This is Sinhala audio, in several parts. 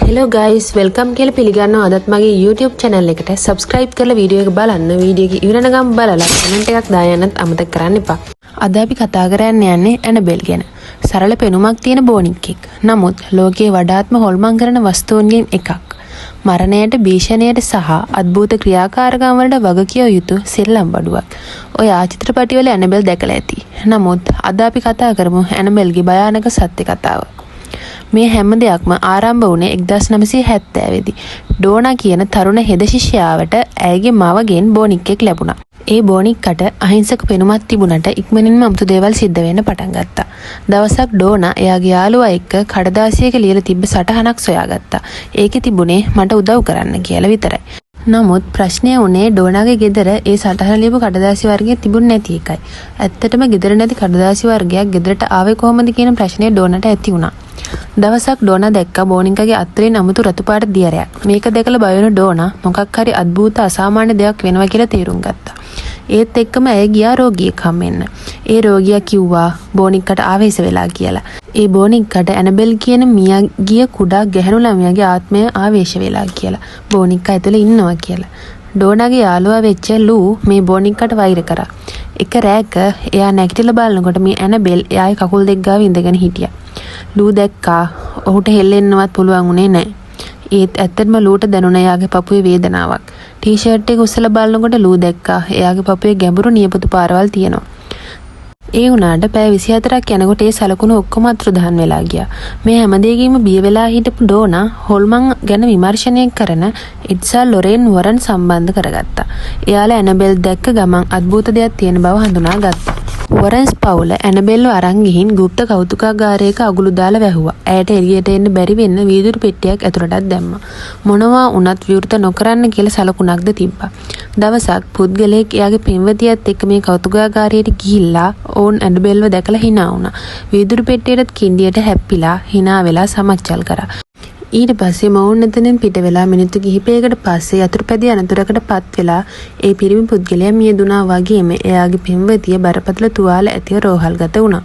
Hello guys, welcome කියලා පිළිගන්නවා අදත් මගේ YouTube channel එකට subscribe කරලා වීඩියෝ එක බලන්න. වීඩියෝ එක ඉවරන ගමන් බලලා comment එකක් දායන්නත් අමතක කරන්න එපා. අද අපි කතා කරන්න යන්නේ ඇනබෙල් ගැන. සරල පෙනුමක් තියෙන බෝනික් එක. නමුත් ලෝකයේ වඩාත්ම හොල්මන් කරන වස්තුන්ගෙන් එකක්. මරණයට, භීෂණයට සහ අద్භූත ක්‍රියාකාරකම් වලට වග කිය යුතු සෙල්ලම් බඩුවක්. ඔය චිත්‍රපටිවල ඇනබෙල් දැකලා ඇති. නමුත් අද අපි කතා කරමු ඇනබෙල්ගේ භයානක සත්‍ය කතාව. මේ හැම දෙයක්ම ආරම්භ වුණේ 1970 දී. ඩෝනා කියන තරුණ හෙද ශිෂ්‍යාවට ඇයගේ මවගෙන් බෝනික් එකක් ලැබුණා. ඒ බෝනික්කට අහිංසක පෙනුමක් තිබුණට ඉක්මනින්ම අමුතු දේවල් සිද්ධ වෙන්න පටන් ගත්තා. දවසක් ඩෝනා එයාගේ යාළුවා එක්ක කඩදාසියක ලියලා තිබ්බ සටහනක් සොයාගත්තා. ඒකේ තිබුණේ මට උදව් කරන්න කියලා විතරයි. නමුත් ප්‍රශ්නය වුණේ ඩෝනාගේ ගෙදර ඒ සටහන ලියපු කඩදාසි වර්ගයක් තිබුණ නැති එකයි. ඇත්තටම ගෙදර නැති කඩදාසි වර්ගයක් ගෙදරට ආවේ කොහොමද කියන ප්‍රශ්නේ ඩෝනාට ඇති වුණා. දවසක් ඩෝනා දැක්කා බෝනික්ගේ අත්වලින් අමුතු රතු පාට දියරයක්. මේක දැකලා බය වෙන ඩෝනා මොකක් හරි අద్භූත අසාමාන්‍ය දෙයක් වෙනවා කියලා තීරුම් ගත්තා. ඒත් එක්කම ඇය ගියා රෝගියෙක් හම්බෙන්න. ඒ රෝගියා කිව්වා බෝනික්කට ආවේශ වෙලා කියලා. ඒ බෝනික්කට ඇනබෙල් කියන මියගිය කුඩා ගැහැණු ළමයාගේ ආත්මය ආවේශ වෙලා කියලා. බෝනික්කා ඇතුලේ ඉන්නවා කියලා. ඩෝනාගේ යාළුවා වෙච්ච ලූ මේ බෝනික්කට වෛර කරා. එක රෑක එයා නැගිටලා බලනකොට මේ ඇනබෙල් එයාගේ කකුල් දෙක ගාව ඉඳගෙන හිටියා. ලූ දැක්කා ඔහුට හෙල්ලෙන්නවත් පුළුවන් උනේ නැහැ. ඒත් ඇත්තටම ලූට දැනුණ එයාගේ පපුවේ වේදනාවක්. ටී-ෂර්ට් එක උස්සලා බලනකොට ලූ දැක්කා එයාගේ පපුවේ ගැඹුරු නියපොතු පාරවල් තියෙනවා. ඒ වුණාට පැය 24ක් යනකොට ඒ සලකුණු ඔක්කොම අතුරුදහන් වෙලා ගියා. මේ හැමදේකීම බිය වෙලා හිටපු ඩෝනා හොල්මන් ගැන විමර්ශනය කරන ඉඩ්සා ලොරෙන් වොරන් සම්බන්ධ කරගත්තා. එයාලා ඇනබෙල් දැක්ක ගමන් අద్භූත දෙයක් තියෙන බව හඳුනාගත්තා. වොරන්ස් පවුල ඇනබෙල්ව අරන් ගිහින් গুপ্ত කෞතුකාගාරයක අගුළු දාලා වැහුවා. ඇයට එළියට එන්න බැරි වෙන්න වීදුරු පෙට්ටියක් ඇතුළටත් දැම්මා. මොනවා වුණත් විවෘත නොකරන්න කියලා සලකුණක්ද තිබ්බා. දවසක් පුද්ගලයෙක් එයාගේ පෙම්වතියත් එක්ක මේ කෞතුකාගාරයට ගිහිල්ලා ඔවුන් ඇනබෙල්ව දැකලා hina වුණා. වීදුරු පෙට්ටියටත් කින්ඩියට හැප්පිලා hina වෙලා සමච්චල් කරා. ඊට පස්සේ මවුන් එතනින් පිට වෙලා මිනිත්තු කිහිපයකට පස්සේ යතුරුපැදි අනතුරකටපත් වෙලා ඒ පිරිමි පුද්ගලයා මියදුනා වගේම එයාගේ පෙම්වතිය බරපතල තුවාල ඇතිව රෝහල්ගත වුණා.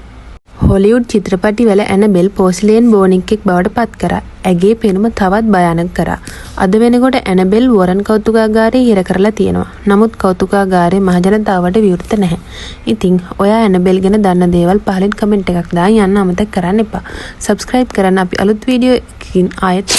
හොලිවුඩ් චිත්‍රපටිවල ඇනබෙල් පෝසිලේන් බෝනික් එක් බවට පත් කරා. ඇගේ පෙනුම තවත් භයානක කරා. අද වෙනකොට ඇනබෙල් වොරන් කෞතුකාගාරයේ හිර කරලා තියෙනවා. නමුත් කෞතුකාගාරයේ මහජනතාවට විවෘත නැහැ. ඉතින් ඔයා ඇනබෙල් ගැන දන්න දේවල් පහලින් කමෙන්ට් එකක් දාන්න යන්න අමතක කරන්න එපා. subscribe කරන්න අපි අලුත් වීඩියෝ එකකින් ආයෙත්